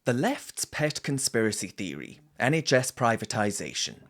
The left's pet conspiracy theory, NHS privatisation.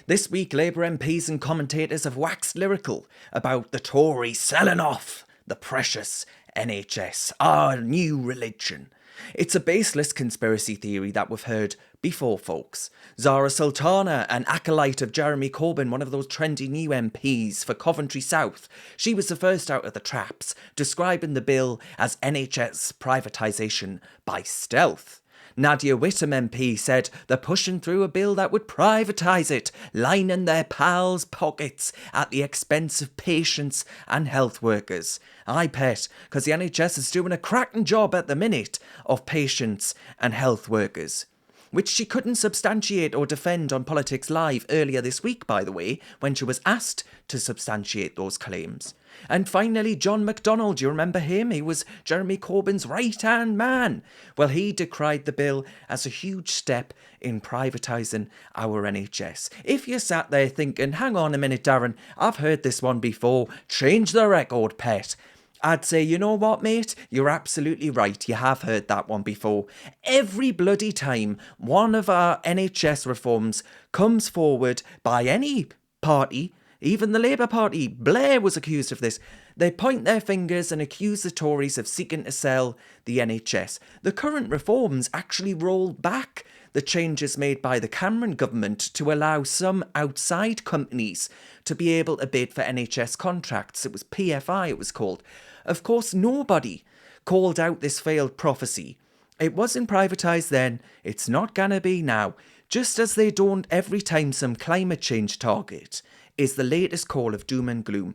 This week, Labour MPs and commentators have waxed lyrical about the Tories selling off the precious NHS, our new religion. It's a baseless conspiracy theory that we've heard before, folks. Zara Sultana, an acolyte of Jeremy Corbyn, one of those trendy new MPs for Coventry South, she was the first out of the traps, describing the bill as NHS privatisation by stealth. Nadia Whittome MP said they're pushing through a bill that would privatise it, lining their pals' pockets at the expense of patients and health workers. I bet, because the NHS is doing a cracking job at the minute of patients and health workers. Which she couldn't substantiate or defend on Politics Live earlier this week, by the way, when she was asked to substantiate those claims. And finally, John McDonnell, do you remember him? He was Jeremy Corbyn's right-hand man. Well, he decried the bill as a huge step in privatising our NHS. If you sat there thinking, hang on a minute, Darren, I've heard this one before, change the record, pet, I'd say, you know what, mate? You're absolutely right. You have heard that one before. Every bloody time one of our NHS reforms comes forward by any party, even the Labour Party, Blair was accused of this, they point their fingers and accuse the Tories of seeking to sell the NHS. The current reforms actually roll back the changes made by the Cameron government to allow some outside companies to be able to bid for NHS contracts. It was PFI, it was called. Of course, nobody called out this failed prophecy. It wasn't privatised then, it's not gonna be now. Just as they don't every time some climate change target is the latest call of doom and gloom.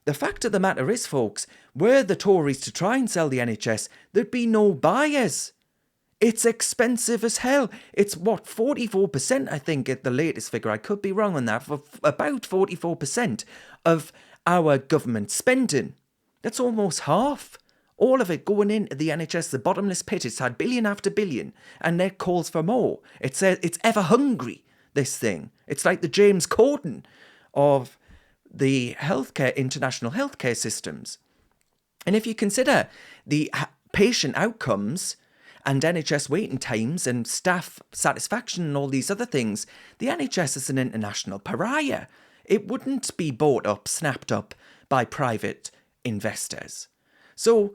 The fact of the matter is, folks, were the Tories to try and sell the NHS, there'd be no buyers. It's expensive as hell. It's what, 44%, I think, at the latest figure. I could be wrong on that. For about 44% of our government spending. That's almost half. All of it going into the NHS, the bottomless pit. It's had billion after billion, and there calls for more. It's ever hungry, this thing. It's like the James Corden of the international healthcare systems. And if you consider the patient outcomes and NHS waiting times and staff satisfaction and all these other things, the NHS is an international pariah. It wouldn't be bought up, snapped up by private investors. So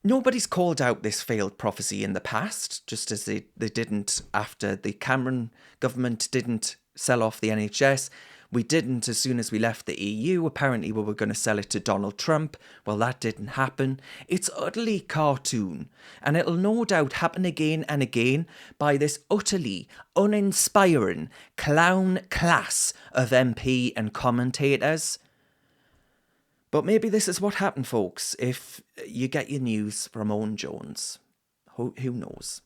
nobody's called out this failed prophecy in the past, just as they didn't after the Cameron government didn't sell off the NHS. We didn't as soon as we left the EU. Apparently we were going to sell it to Donald Trump. Well, that didn't happen. It's utterly cartoon. And it'll no doubt happen again and again by this utterly uninspiring clown class of MP and commentators. But maybe this is what happened, folks, if you get your news from Owen Jones. Who knows?